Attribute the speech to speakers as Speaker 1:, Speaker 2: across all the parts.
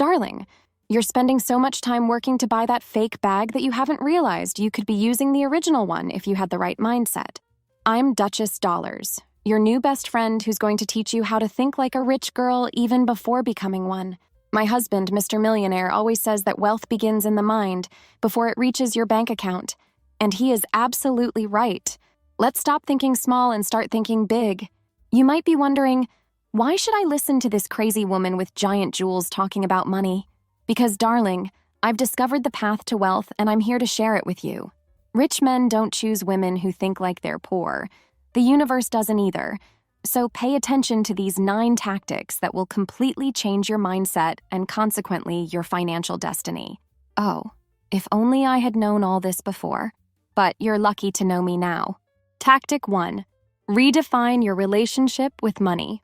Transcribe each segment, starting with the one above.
Speaker 1: Darling, you're spending so much time working to buy that fake bag that you haven't realized you could be using the original one if you had the right mindset. I'm Duchess Dollars, your new best friend who's going to teach you how to think like a rich girl even before becoming one. My husband, Mr. Millionaire, always says that wealth begins in the mind before it reaches your bank account. And he is absolutely right. Let's stop thinking small and start thinking big. You might be wondering, why should I listen to this crazy woman with giant jewels talking about money? Because, darling, I've discovered the path to wealth and I'm here to share it with you. Rich men don't choose women who think like they're poor. The universe doesn't either. So pay attention to these 9 tactics that will completely change your mindset and consequently your financial destiny. Oh, if only I had known all this before. But you're lucky to know me now. Tactic 1. Redefine your relationship with money.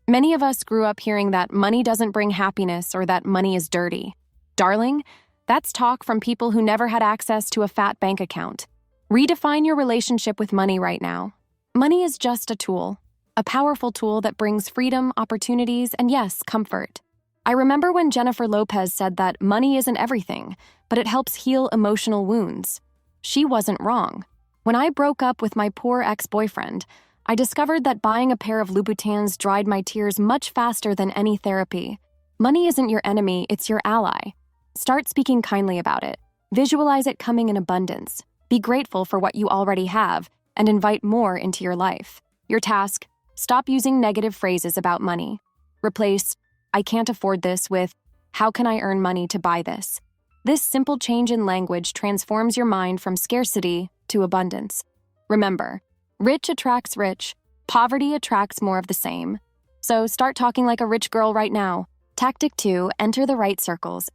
Speaker 1: Many of us grew up hearing that money doesn't bring happiness or that money is dirty. Darling, that's talk from people who never had access to a fat bank account. Redefine your relationship with money right now. Money is just a tool, a powerful tool that brings freedom, opportunities, and yes, comfort. I remember when Jennifer Lopez said that money isn't everything, but it helps heal emotional wounds. She wasn't wrong. When I broke up with my poor ex-boyfriend, I discovered that buying a pair of Louboutins dried my tears much faster than any therapy. Money isn't your enemy, it's your ally. Start speaking kindly about it. Visualize it coming in abundance. Be grateful for what you already have, and invite more into your life. Your task: stop using negative phrases about money. Replace, "I can't afford this" with, "How can I earn money to buy this?" This simple change in language transforms your mind from scarcity to abundance. Remember, rich attracts rich, poverty attracts more of the same. So start talking like a rich girl right now. Tactic 2, enter the right circles.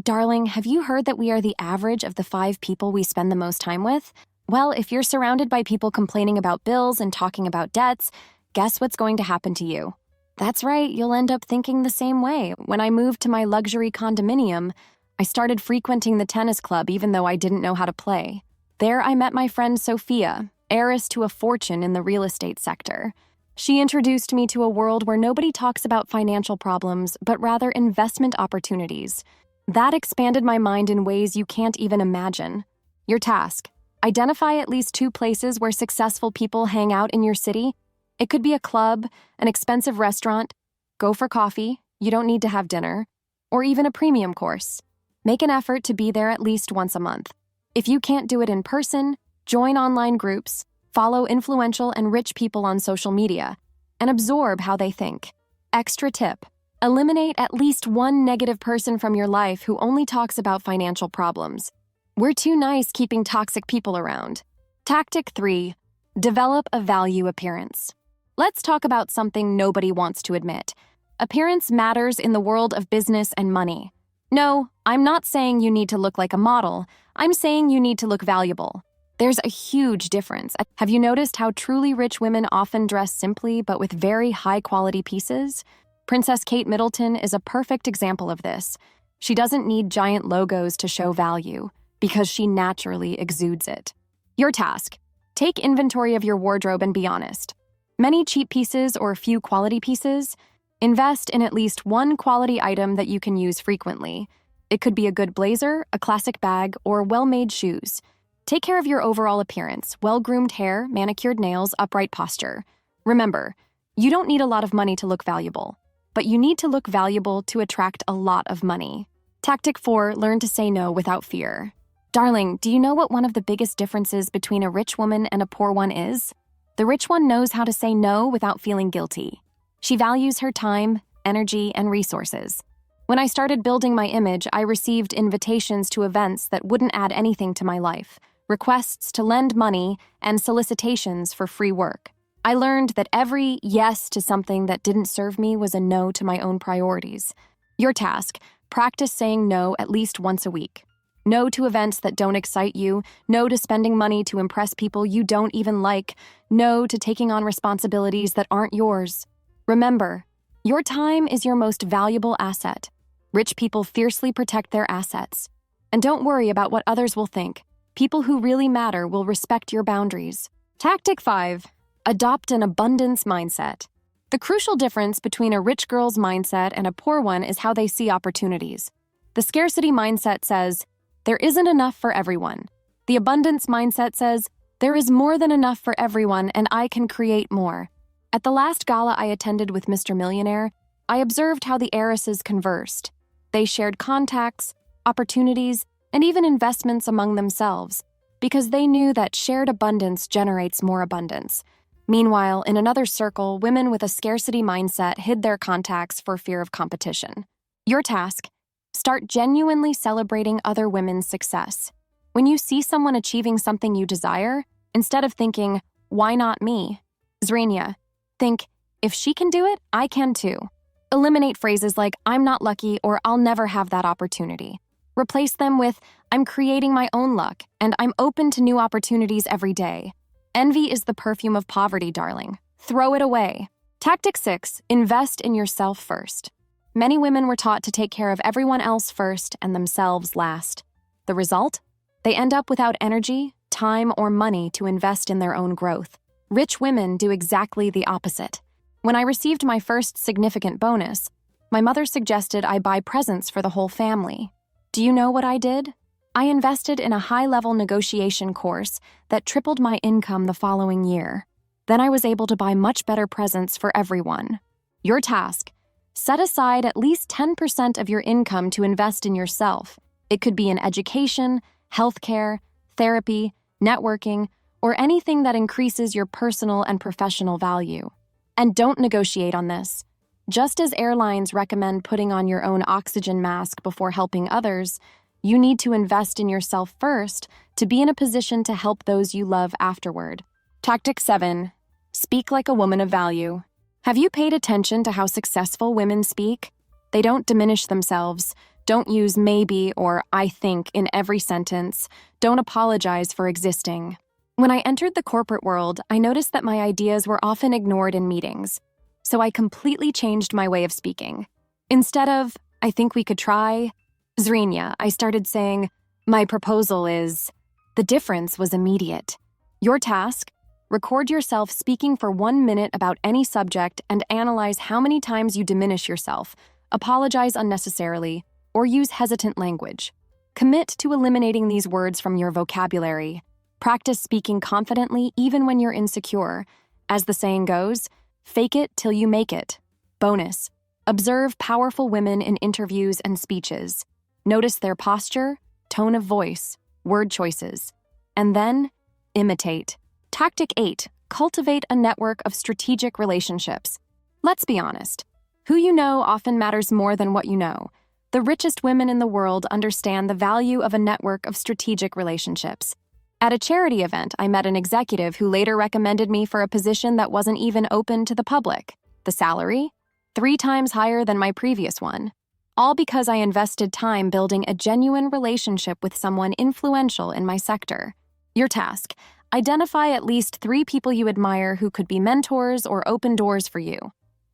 Speaker 1: Darling, have you heard that we are the average of the 5 people we spend the most time with? Well, if you're surrounded by people complaining about bills and talking about debts, guess what's going to happen to you? That's right, you'll end up thinking the same way. When I moved to my luxury condominium, I started frequenting the tennis club even though I didn't know how to play. There I met my friend Sophia, heiress to a fortune in the real estate sector. She introduced me to a world where nobody talks about financial problems, but rather investment opportunities. That expanded my mind in ways you can't even imagine. Your task: identify at least 2 places where successful people hang out in your city. It could be a club, an expensive restaurant, go for coffee, you don't need to have dinner, or even a premium course. Make an effort to be there at least once a month. If you can't do it in person, join online groups, follow influential and rich people on social media, and absorb how they think. Extra tip: eliminate at least 1 negative person from your life who only talks about financial problems. We're too nice keeping toxic people around. Tactic 3, develop a value appearance. Let's talk about something nobody wants to admit. Appearance matters in the world of business and money. No, I'm not saying you need to look like a model. I'm saying you need to look valuable. There's a huge difference. Have you noticed how truly rich women often dress simply but with very high-quality pieces? Princess Kate Middleton is a perfect example of this. She doesn't need giant logos to show value, because she naturally exudes it. Your task: take inventory of your wardrobe and be honest. Many cheap pieces or few quality pieces? Invest in at least 1 quality item that you can use frequently. It could be a good blazer, a classic bag, or well-made shoes. Take care of your overall appearance: well-groomed hair, manicured nails, upright posture. Remember, you don't need a lot of money to look valuable, but you need to look valuable to attract a lot of money. Tactic 4, learn to say no without fear. Darling, do you know what one of the biggest differences between a rich woman and a poor one is? The rich one knows how to say no without feeling guilty. She values her time, energy, and resources. When I started building my image, I received invitations to events that wouldn't add anything to my life, requests to lend money, and solicitations for free work. I learned that every yes to something that didn't serve me was a no to my own priorities. Your task: practice saying no at least once a week. No to events that don't excite you, no to spending money to impress people you don't even like, no to taking on responsibilities that aren't yours. Remember, your time is your most valuable asset. Rich people fiercely protect their assets. And don't worry about what others will think. People who really matter will respect your boundaries. Tactic 5, adopt an abundance mindset. The crucial difference between a rich girl's mindset and a poor one is how they see opportunities. The scarcity mindset says, there isn't enough for everyone. The abundance mindset says, there is more than enough for everyone and I can create more. At the last gala I attended with Mr. Millionaire, I observed how the heiresses conversed. They shared contacts, opportunities, and even investments among themselves, because they knew that shared abundance generates more abundance. Meanwhile, in another circle, women with a scarcity mindset hid their contacts for fear of competition. Your task: start genuinely celebrating other women's success. When you see someone achieving something you desire, instead of thinking, why not me? Zrenia, think, if she can do it, I can too. Eliminate phrases like, I'm not lucky or I'll never have that opportunity. Replace them with, I'm creating my own luck and I'm open to new opportunities every day. Envy is the perfume of poverty, darling. Throw it away. Tactic 6, invest in yourself first. Many women were taught to take care of everyone else first and themselves last. The result? They end up without energy, time, or money to invest in their own growth. Rich women do exactly the opposite. When I received my first significant bonus, my mother suggested I buy presents for the whole family. Do you know what I did? I invested in a high-level negotiation course that tripled my income the following year. Then I was able to buy much better presents for everyone. Your task: set aside at least 10% of your income to invest in yourself. It could be in education, healthcare, therapy, networking, or anything that increases your personal and professional value. And don't negotiate on this. Just as airlines recommend putting on your own oxygen mask before helping others, you need to invest in yourself first to be in a position to help those you love afterward. Tactic 7, speak like a woman of value. Have you paid attention to how successful women speak? They don't diminish themselves, don't use maybe or I think in every sentence, don't apologize for existing. When I entered the corporate world, I noticed that my ideas were often ignored in meetings. So I completely changed my way of speaking. Instead of, I think we could try, Zrenia, I started saying, my proposal is. The difference was immediate. Your task: record yourself speaking for 1 minute about any subject and analyze how many times you diminish yourself, apologize unnecessarily, or use hesitant language. Commit to eliminating these words from your vocabulary. Practice speaking confidently even when you're insecure. As the saying goes, fake it till you make it. Bonus: observe powerful women in interviews and speeches. Notice their posture, tone of voice, word choices. And then, imitate. Tactic 8, cultivate a network of strategic relationships. Let's be honest. Who you know often matters more than what you know. The richest women in the world understand the value of a network of strategic relationships. At a charity event, I met an executive who later recommended me for a position that wasn't even open to the public. The salary? 3 times higher than my previous one. All because I invested time building a genuine relationship with someone influential in my sector. Your task: identify at least 3 people you admire who could be mentors or open doors for you.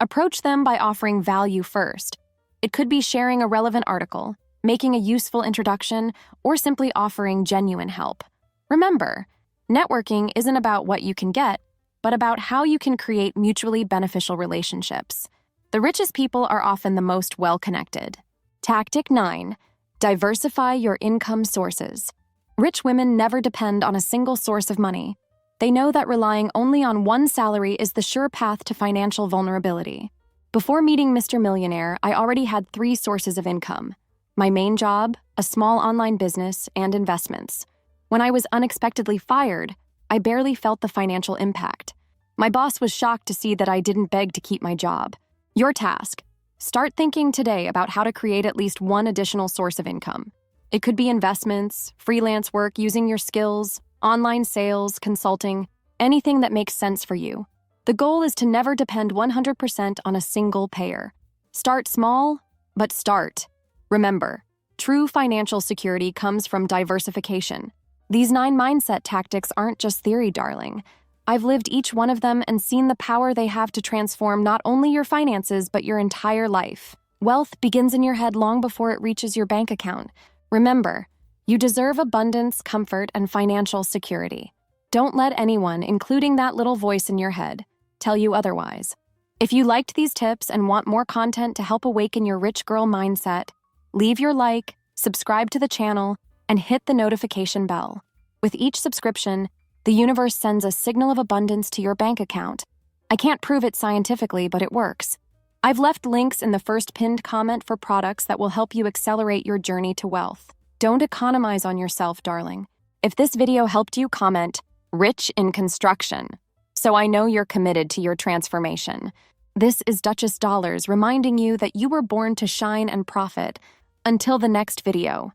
Speaker 1: Approach them by offering value first. It could be sharing a relevant article, making a useful introduction, or simply offering genuine help. Remember, networking isn't about what you can get, but about how you can create mutually beneficial relationships. The richest people are often the most well-connected. Tactic 9, diversify your income sources. Rich women never depend on a single source of money. They know that relying only on one salary is the sure path to financial vulnerability. Before meeting Mr. Millionaire, I already had 3 sources of income: my main job, a small online business, and investments. When I was unexpectedly fired, I barely felt the financial impact. My boss was shocked to see that I didn't beg to keep my job. Your task: start thinking today about how to create at least one additional source of income. It could be investments, freelance work using your skills, online sales, consulting, anything that makes sense for you. The goal is to never depend 100% on a single payer. Start small, but start. Remember, true financial security comes from diversification. These 9 mindset tactics aren't just theory, darling. I've lived each one of them and seen the power they have to transform not only your finances, but your entire life. Wealth begins in your head long before it reaches your bank account. Remember, you deserve abundance, comfort, and financial security. Don't let anyone, including that little voice in your head, tell you otherwise. If you liked these tips and want more content to help awaken your rich girl mindset, leave your like, subscribe to the channel, and hit the notification bell. With each subscription, the universe sends a signal of abundance to your bank account. I can't prove it scientifically, but it works. I've left links in the first pinned comment for products that will help you accelerate your journey to wealth. Don't economize on yourself, darling. If this video helped you, comment, "Rich in construction," so I know you're committed to your transformation. This is Duchess Dollars reminding you that you were born to shine and profit. Until the next video.